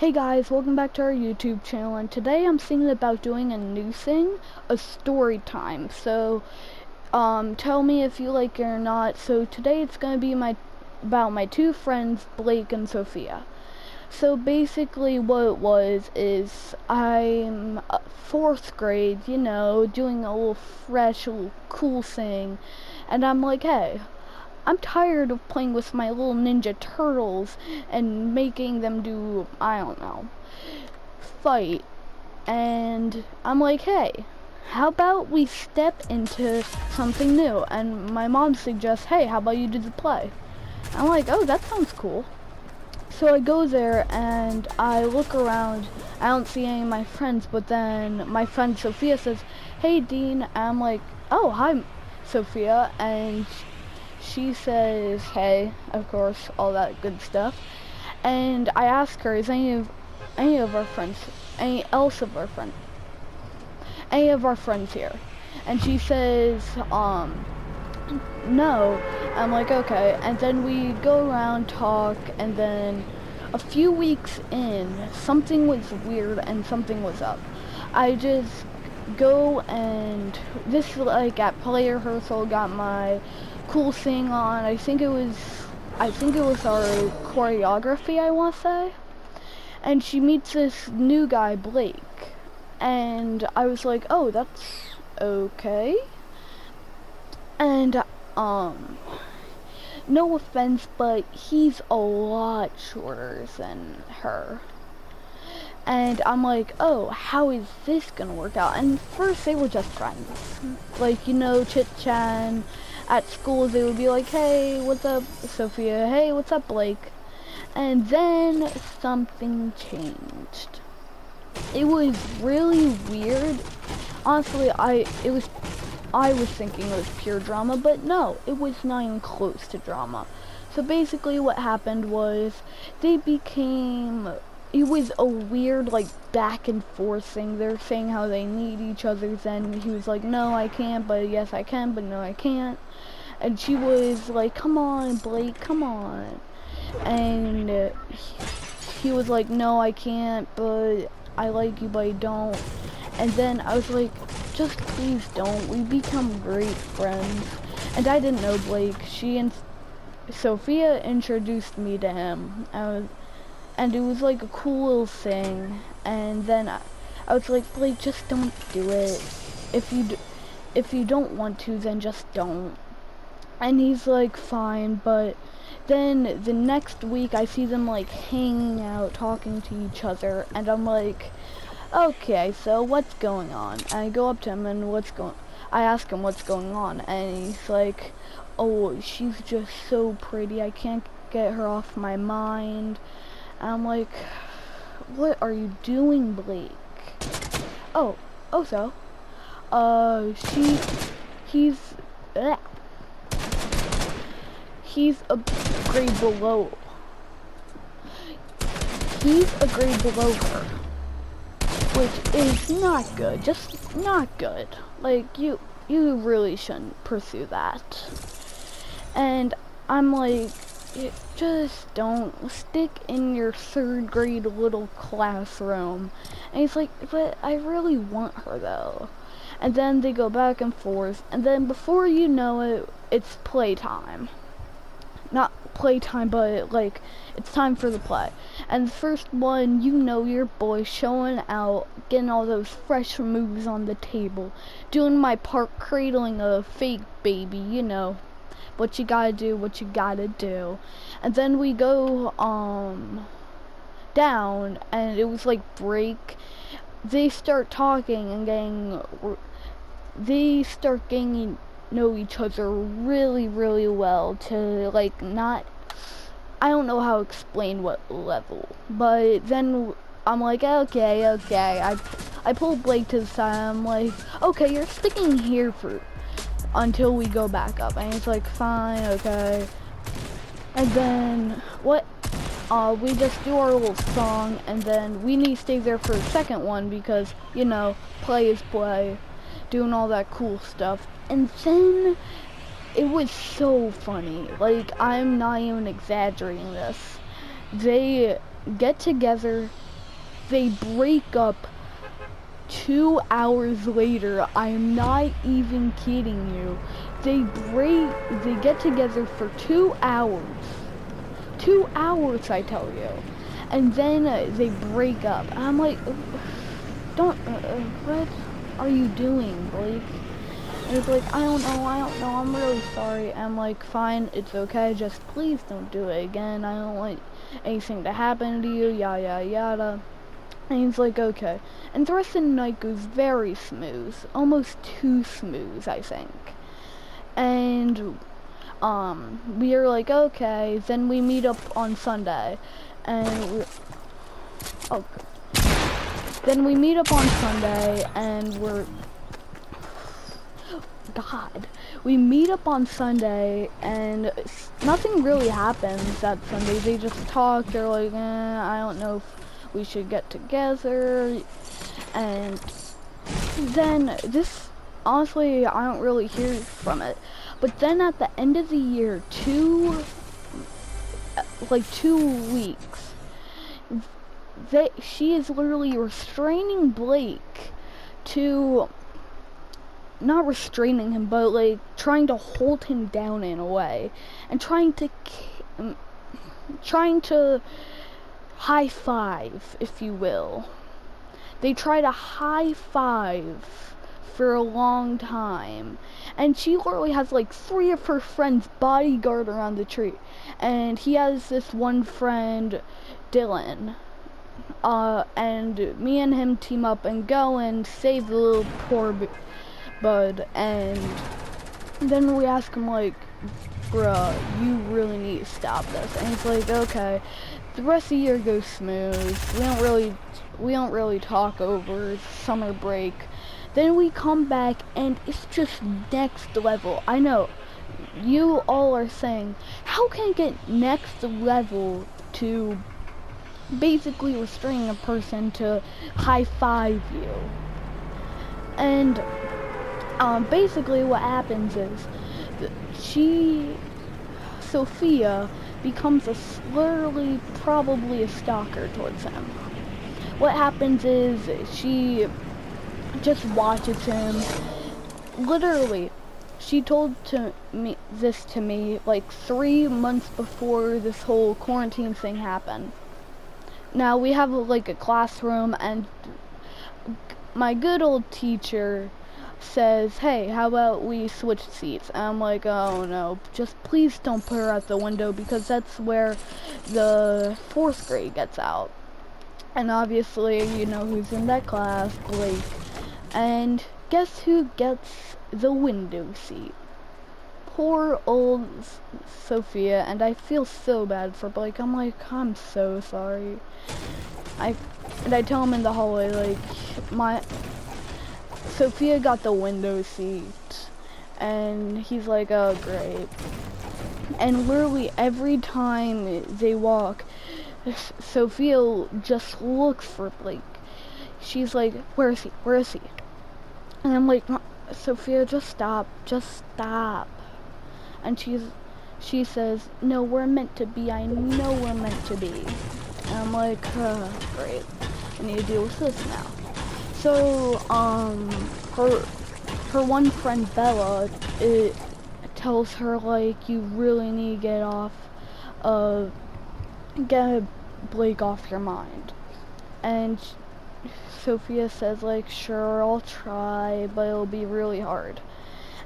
Hey guys, welcome back to our YouTube channel, and today I'm thinking about doing a new thing, a story time. So, tell me if you like it or not. So today it's gonna be about my two friends, Blake and Sophia. So basically what it was is I'm 4th grade, doing a little fresh, a little cool thing, and I'm like, hey, I'm tired of playing with my little ninja turtles and making them do, I don't know, fight. And I'm like, hey, how about we step into something new? And my mom suggests, hey, how about you do the play? I'm like, oh, that sounds cool. So I go there and I look around. I don't see any of my friends, but then my friend Sophia says, hey, Dean. And I'm like, oh, hi, Sophia. And she says, hey, of course, all that good stuff. And I ask her, is any of our friends, any of our friends here? And she says, no. I'm like, okay. And then we go around, talk, and then a few weeks in, something was weird and something was up. I just go and this, like, at play rehearsal, got my cool thing on. I think it was our choreography, I want to say. And she meets this new guy, Blake. And I was like, oh, that's okay. And, no offense, but he's a lot shorter than her. And I'm like, oh, how is this gonna work out? And first they were just friends. Like, chit-chatting. At school they would be like, hey, what's up, Sophia? Hey, what's up, Blake? And then something changed. It was really weird. Honestly, I was thinking it was pure drama, but no, it was not even close to drama. So basically what happened was it was a weird, like, back and forth thing. They're saying how they need each other, then he was like, no, I can't, but yes, I can, but no, I can't. And she was like, come on, Blake, come on. And he was like, no, I can't, but I like you, but I don't. And then I was like, just please don't. We become great friends. And I didn't know Blake. She and Sophia introduced me to him. And it was like a cool little thing. And then I was like, Blake, just don't do it. If you don't want to, then just don't. And he's like, fine. But then the next week I see them, like, hanging out, talking to each other. And I'm like, okay, so what's going on? And I go up to him and I ask him what's going on. And he's like, oh, she's just so pretty. I can't get her off my mind. And I'm like, what are you doing, Blake? Oh, so, he's a grade below. He's a grade below her, which is not good, just not good. Like, you really shouldn't pursue that. And I'm like, just don't stick in your 3rd grade little classroom. And he's like, but I really want her though. And then they go back and forth, and then before you know it, it's playtime. Not playtime, but like, it's time for the play. And the first one, your boy showing out, getting all those fresh moves on the table, doing my part cradling a fake baby, what you gotta do, what you gotta do. And then we go down, and it was like break. They start talking and they start getting know each other really, really well, to, like, not, I don't know how to explain what level, but then I'm like, okay, I pull Blake to the side. I'm like, okay, you're sticking here until we go back up. And he's like, fine, okay. And then we just do our little song, and then we need to stay there for the second one because, play is play, doing all that cool stuff. And then it was so funny. Like, I'm not even exaggerating this. They get together They break up 2 hours later. I'm not even kidding you. They get together for 2 hours. 2 hours, I tell you. And then they break up. I'm like, don't, what are you doing, Blake? And it's like, I don't know, I'm really sorry. I'm like, fine, it's okay, just please don't do it again. I don't want anything to happen to you, yada, yada, yada. And he's like, okay. And the rest of the night goes very smooth. Almost too smooth, I think. And, we are like, okay. Then we meet up on Sunday. And then we meet up on Sunday, and we meet up on Sunday, and nothing really happens that Sunday. They just talk. They're like, I don't know if we should get together. And then honestly, I don't really hear from it. But then at the end of the year, 2 weeks, she is literally restraining Blake to, not restraining him, but like trying to hold him down in a way, and trying to high five, if you will. They try to high five for a long time, and she literally has like 3 of her friends bodyguard around the tree, and he has this one friend, Dylan, and me and him team up and go and save the little poor bud. And then we ask him like, bruh, you really need to stop this. And he's like, okay. The rest of the year goes smooth. We don't really talk over summer break. Then we come back and it's just next level. I know you all are saying, how can it get next level to basically restraining a person to high five you? And basically what happens is Sophia becomes literally probably a stalker towards him. What happens is she just watches him. Literally, she told this to me like 3 months before this whole quarantine thing happened. Now we have like a classroom, and my good old teacher says, hey, how about we switch seats? And I'm like, oh no, just please don't put her out the window, because that's where the 4th grade gets out. And obviously, you know who's in that class, Blake. And guess who gets the window seat? Poor old Sophia. And I feel so bad for Blake. I'm like, I'm so sorry. I tell him in the hallway, like, Sophia got the window seat. And he's like, oh great. And literally every time they walk, Sophia just looks for Blake. She's like, where is he? Where is he? And I'm like, Sophia, just stop. And she says, no, we're meant to be. I know we're meant to be. And I'm like, great. I need to deal with this now. So, her one friend, Bella, it tells her, like, you really need to get Blake off your mind. And Sophia says, like, sure, I'll try, but it'll be really hard.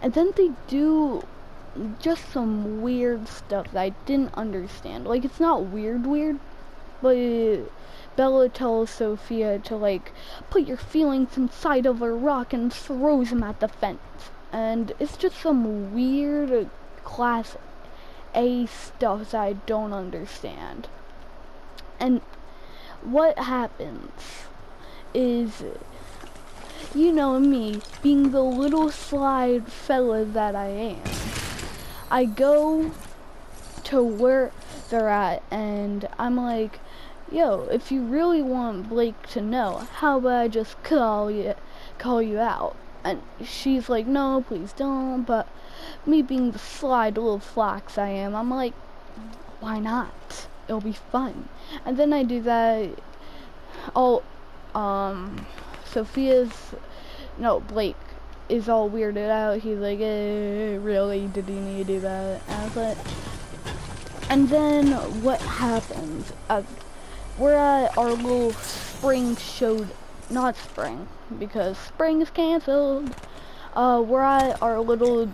And then they do just some weird stuff that I didn't understand. Like, it's not weird, but Bella tells Sophia to, like, put your feelings inside of a rock and throws him at the fence. And it's just some weird class A stuff that I don't understand. And what happens is, you know me, being the little slide fella that I am, I go to where they're at, and I'm like, yo, if you really want Blake to know, how about I just call you out? And she's like, no, please don't. But me being the slide little flax I am, I'm like, why not? It'll be fun. And then I do that. Sophia's, no, Blake is all weirded out. He's like, really, did he need to do that? And I was like, and then what happens? We're at our little spring show, not spring, because spring is canceled. We're at our little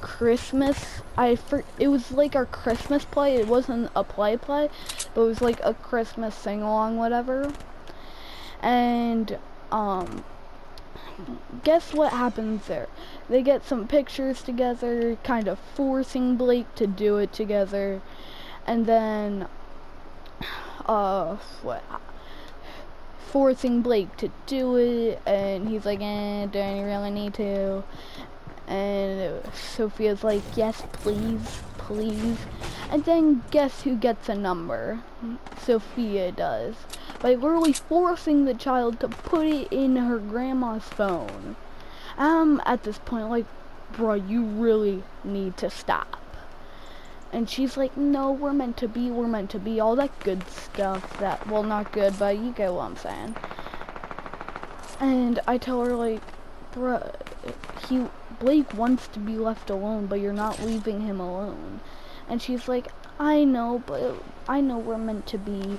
Christmas, it was like our Christmas play. It wasn't a play, but it was like a Christmas sing-along, whatever. And, guess what happens there? They get some pictures together, kind of forcing Blake to do it together. And then, forcing Blake to do it, and he's like, don't you really need to? And Sophia's like, yes, please, please. And then guess who gets a number? Sophia does. By literally forcing the child to put it in her grandma's phone. At this point, like, bro, you really need to stop. And she's like, no, we're meant to be, all that good stuff that, well, not good, but you get what I'm saying. And I tell her, like, bruh, Blake wants to be left alone, but you're not leaving him alone. And she's like, I know, but I know we're meant to be.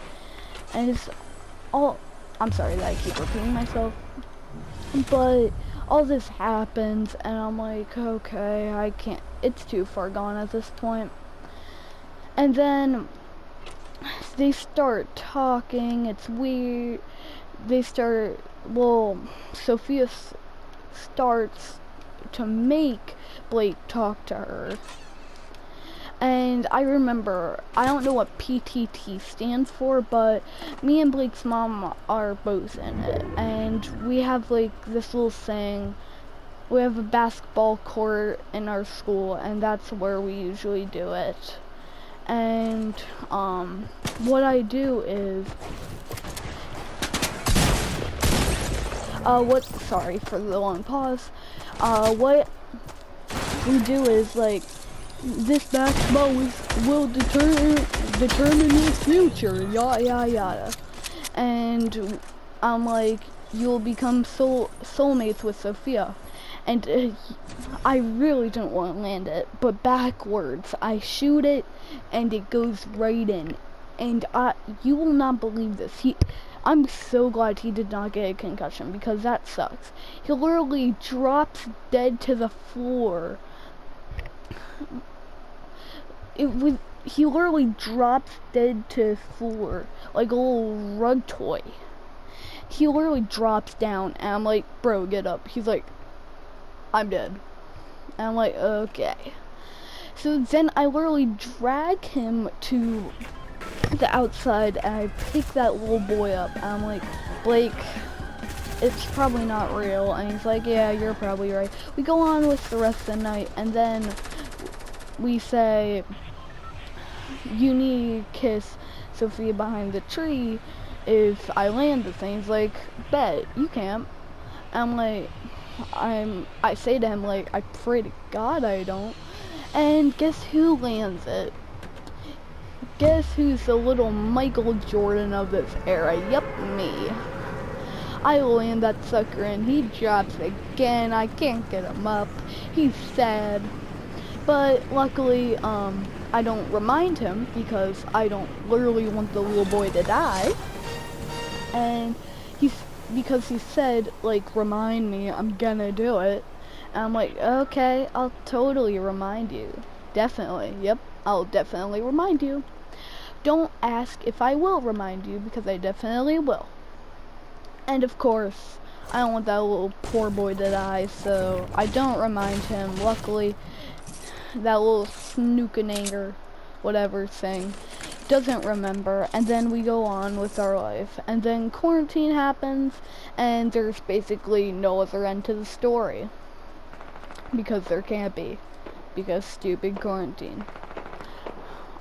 And it's all, I'm sorry that I keep repeating myself, but all this happens, and I'm like, okay, I can't, it's too far gone at this point. And then they start talking, it's weird. Sophia starts to make Blake talk to her. And I remember, I don't know what PTT stands for, but me and Blake's mom are both in it. And we have like this little thing. We have a basketball court in our school, and that's where we usually do it. And what I do is sorry for the long pause. What we do is, like, this basketball will determine your future, yada yada. And I'm like, you'll become soulmates with Sophia. And I really don't want to land it, but backwards, I shoot it, and it goes right in. And you will not believe this. I'm so glad he did not get a concussion, because that sucks. He literally drops dead to the floor. He literally drops dead to the floor, like a little rug toy. He literally drops down, and I'm like, bro, get up. He's like, I'm dead. And I'm like, okay. So then I literally drag him to the outside, and I pick that little boy up, and I'm like, Blake, it's probably not real. And he's like, yeah, you're probably right. We go on with the rest of the night, and then we say, you need to kiss Sophia behind the tree if I land the thing. He's like, bet, you can't. I'm like, I say to him, like, I pray to God I don't. And guess who lands it? Guess who's the little Michael Jordan of this era? Yup, me. I land that sucker and he drops again. I can't get him up. He's sad. But luckily, I don't remind him, because I don't literally want the little boy to die. And because he said, like, remind me, I'm gonna do it. And I'm like, okay, I'll totally remind you. Definitely, yep, I'll definitely remind you. Don't ask if I will remind you, because I definitely will. And of course, I don't want that little poor boy to die, so I don't remind him. Luckily, that little snookenanger, whatever thing, doesn't remember, and then we go on with our life. And then quarantine happens, and there's basically no other end to the story, because there can't be, because stupid quarantine.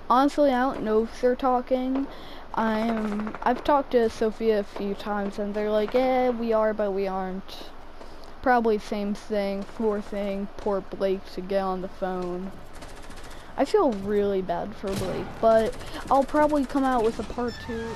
Honestly, I don't know if they're talking. I've talked to Sophia a few times, and they're like, yeah, we are, but we aren't. Probably same thing, forcing poor Blake to get on the phone. I feel really bad for Blake, but I'll probably come out with a part 2.